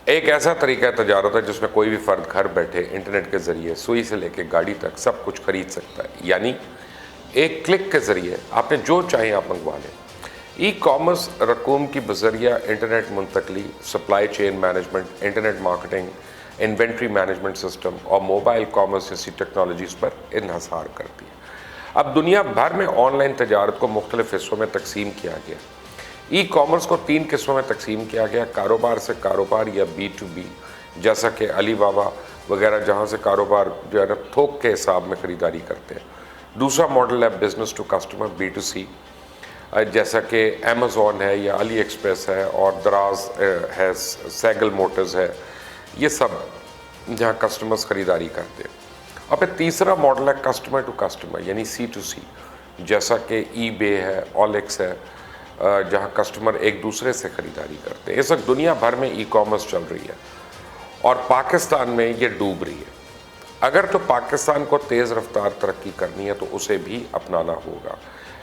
ایک ایسا طریقہ تجارت ہے جس میں کوئی بھی فرد گھر بیٹھے انٹرنیٹ کے ذریعے سوئی سے لے کے گاڑی تک سب کچھ خرید سکتا ہے، یعنی ایک کلک کے ذریعے آپ نے جو چاہیں آپ منگوا لیں۔ ای کامرس رقوم کی بذریعہ انٹرنیٹ منتقلی، supply chain management, internet marketing, inventory management system اور موبائل کامرس جیسی ٹیکنالوجیز پر انحصار کرتی ہے۔ اب دنیا بھر میں آن لائن تجارت کو مختلف حصوں میں تقسیم کیا گیا۔ ای کامرس کو 3 قسموں میں تقسیم کیا گیا: کاروبار سے کاروبار یا B2B، جیسا کہ علی بابا وغیرہ جہاں سے کاروبار جو ہے نا تھوک کے حساب میں خریداری کرتے ہیں۔ دوسرا ماڈل ہے بزنس ٹو کسٹمر B2C، جیسا کہ امیزون ہے یا علی ایکسپریس ہے اور دراز ہے، سیگل موٹرز ہے، یہ سب جہاں کسٹمرز خریداری کرتے ہیں۔ اور پھر تیسرا ماڈل ہے کسٹمر ٹو کسٹمر یعنی C2C، جیسا کہ ای بے ہے، OLX ہے، جہاں کسٹمر ایک دوسرے سے خریداری کرتے ہیں۔ اس وقت دنیا بھر میں ای کامرس چل رہی ہے اور پاکستان میں یہ ڈوب رہی ہے۔ اگر تو پاکستان کو تیز رفتار ترقی کرنی ہے تو اسے بھی اپنانا ہوگا۔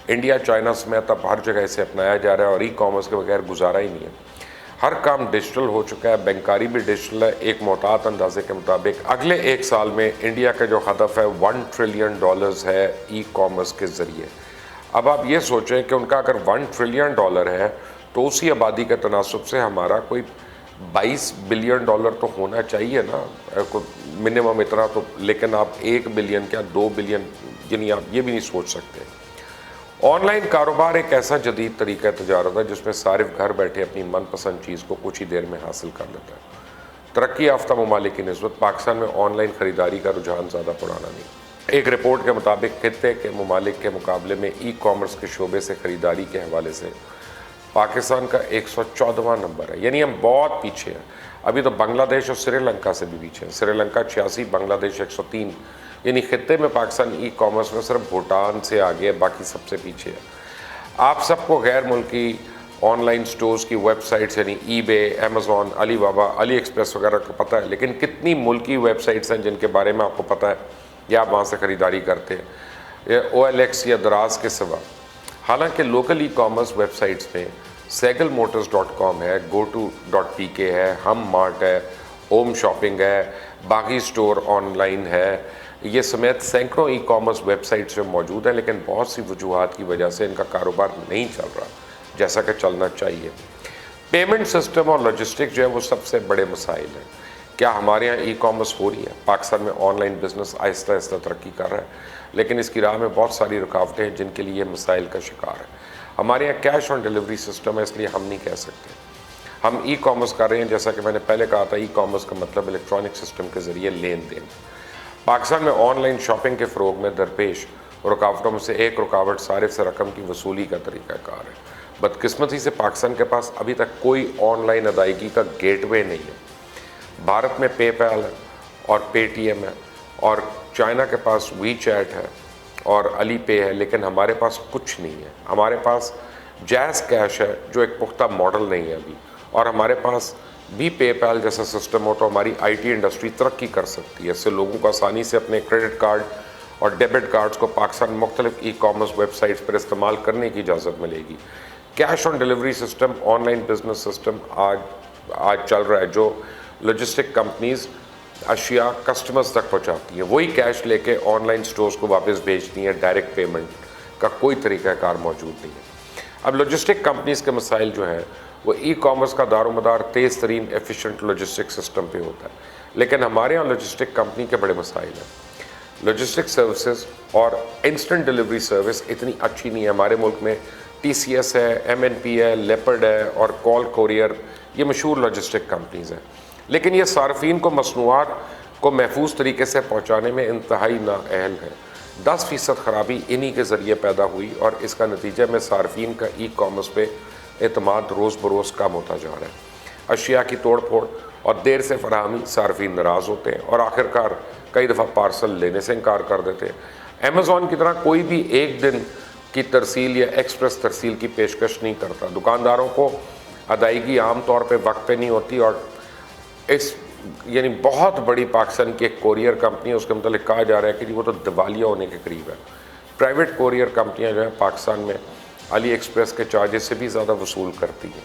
انڈیا، چائنا سمیت اب ہر جگہ اسے اپنایا جا رہا ہے اور ای کامرس کے بغیر گزارا ہی نہیں ہے۔ ہر کام ڈیجیٹل ہو چکا ہے، بینکاری بھی ڈیجیٹل ہے۔ ایک محتاط اندازے کے مطابق اگلے 1 سال میں انڈیا کا جو ہدف ہے $1 ٹریلین ہے ای کامرس کے ذریعے۔ اب آپ یہ سوچیں کہ ان کا اگر $1 ٹریلین ہے تو اسی آبادی کے تناسب سے ہمارا کوئی $22 بلین تو ہونا چاہیے نا، منیمم اتنا تو، لیکن آپ 1 بلین کیا 2 بلین، یعنی آپ یہ بھی نہیں سوچ سکتے۔ آن لائن کاروبار ایک ایسا جدید طریقہ تجارت ہے جس میں صارف گھر بیٹھے اپنی من پسند چیز کو کچھ ہی دیر میں حاصل کر لیتا ہے۔ ترقی یافتہ ممالک کی نسبت پاکستان میں آن لائن خریداری کا رجحان زیادہ پرانا نہیں۔ ایک رپورٹ کے مطابق خطے کے ممالک کے مقابلے میں ای کامرس کے شعبے سے خریداری کے حوالے سے پاکستان کا 114واں نمبر ہے، یعنی ہم بہت پیچھے ہیں۔ ابھی تو بنگلہ دیش اور سری لنکا سے بھی پیچھے ہیں۔ سری لنکا 86، بنگلہ دیش 103، یعنی خطے میں پاکستان ای کامرس میں صرف بھوٹان سے آگے ہے، باقی سب سے پیچھے ہے۔ آپ سب کو غیر ملکی آن لائن سٹورز کی ویب سائٹس یعنی ای بے، امیزون، علی بابا، علی ایکسپریس وغیرہ کو پتہ ہے، لیکن کتنی ملکی ویب سائٹس ہیں جن کے بارے میں آپ کو پتہ ہے یا آپ وہاں سے خریداری کرتے ہیں؟ OLX یا دراز کے سوا۔ حالانکہ local e commerce web sites میں sagelmotors.com ہے، GoTo.pk ہے، ہم مارٹ ہے، ہوم شاپنگ ہے، باغی اسٹور آن لائن ہے، یہ سمیت سینکڑوں ای کامرس ویب سائٹس جو موجود ہیں، لیکن بہت سی وجوہات کی وجہ سے ان کا کاروبار نہیں چل رہا جیسا کہ چلنا چاہیے۔ پیمنٹ سسٹم اور لاجسٹک جو ہے وہ سب سے بڑے مسائل ہیں۔ کیا ہمارے یہاں ای کامرس ہو رہی ہے؟ پاکستان میں آن لائن بزنس آہستہ آہستہ ترقی کر رہا ہے، لیکن اس کی راہ میں بہت ساری رکاوٹیں ہیں جن کے لیے مسائل کا شکار ہے۔ ہمارے یہاں کیش آن ڈیلیوری سسٹم ہے، اس لیے ہم نہیں کہہ سکتے ہم ای کامرس کر رہے ہیں۔ جیسا کہ میں نے پہلے کہا تھا، ای کامرس کا مطلب الیکٹرانک سسٹم کے ذریعے لین دین۔ پاکستان میں آن لائن شاپنگ کے فروغ میں درپیش رکاوٹوں میں سے ایک رکاوٹ صارف سے رقم کی وصولی کا طریقہ کار ہے۔ بدقسمتی سے پاکستان کے پاس ابھی تک کوئی آن لائن ادائیگی کا گیٹ وے نہیں ہے۔ بھارت میں پے پیل ہے اور پے ٹی ایم ہے، اور چائنا کے پاس وی چیٹ ہے اور علی پے ہے، لیکن ہمارے پاس کچھ نہیں ہے۔ ہمارے پاس جیز کیش ہے جو ایک پختہ ماڈل نہیں ہے ابھی، اور ہمارے پاس بھی پے پیل جیسا سسٹم ہو تو ہماری IT انڈسٹری ترقی کر سکتی ہے۔ اس سے لوگوں کو آسانی سے اپنے کریڈٹ کارڈ اور ڈیبٹ کارڈز کو پاکستان مختلف ای کامرس ویب سائٹس پر استعمال کرنے کی اجازت ملے گی۔ Cash on delivery system on line business system آج چل رہا ہے، جو لاجسٹک کمپنیز اشیاء کسٹمرز تک پہنچاتی ہیں، وہی کیش لے کے آن لائن سٹورز کو واپس بھیجتی ہیں۔ ڈائریکٹ پیمنٹ کا کوئی طریقہ کار موجود نہیں ہے۔ اب لاجسٹک کمپنیز کے مسائل جو ہیں وہ ای کامرس کا دار و مدار تیز ترین ایفیشینٹ لاجسٹک سسٹم پہ ہوتا ہے، لیکن ہمارے یہاں لاجسٹک کمپنی کے بڑے مسائل ہیں۔ لاجسٹک سروسز اور انسٹنٹ ڈیلیوری سروس اتنی اچھی نہیں ہے۔ ہمارے ملک میں TCS ہے، MNP ہے، لیپرڈ ہے اور کال کوریئر، یہ مشہور لاجسٹک کمپنیز ہیں، لیکن یہ صارفین کو مصنوعات کو محفوظ طریقے سے پہنچانے میں انتہائی نااہل ہے۔ 10% خرابی انہی کے ذریعے پیدا ہوئی، اور اس کا نتیجہ میں صارفین کا ای کامرس پہ اعتماد روز بروز کم ہوتا جا رہا ہے۔ اشیاء کی توڑ پھوڑ اور دیر سے فراہمی، صارفین ناراض ہوتے ہیں اور آخرکار کئی دفعہ پارسل لینے سے انکار کر دیتے ہیں۔ امیزون کی طرح کوئی بھی ایک دن کی ترسیل یا ایکسپریس ترسیل کی پیشکش نہیں کرتا۔ دکانداروں کو ادائیگی عام طور پہ وقت پہ نہیں ہوتی، اور یعنی بہت بڑی پاکستان کی ایک کوریئر کمپنی ہے، اس کے متعلق کہا جا رہا ہے کہ وہ تو دیوالیہ ہونے کے قریب ہے۔ پرائیویٹ کوریئر کمپنیاں جو ہیں پاکستان میں علی ایکسپریس کے چارجز سے بھی زیادہ وصول کرتی ہیں۔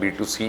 B2C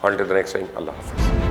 Until the next time, Allah Hafiz.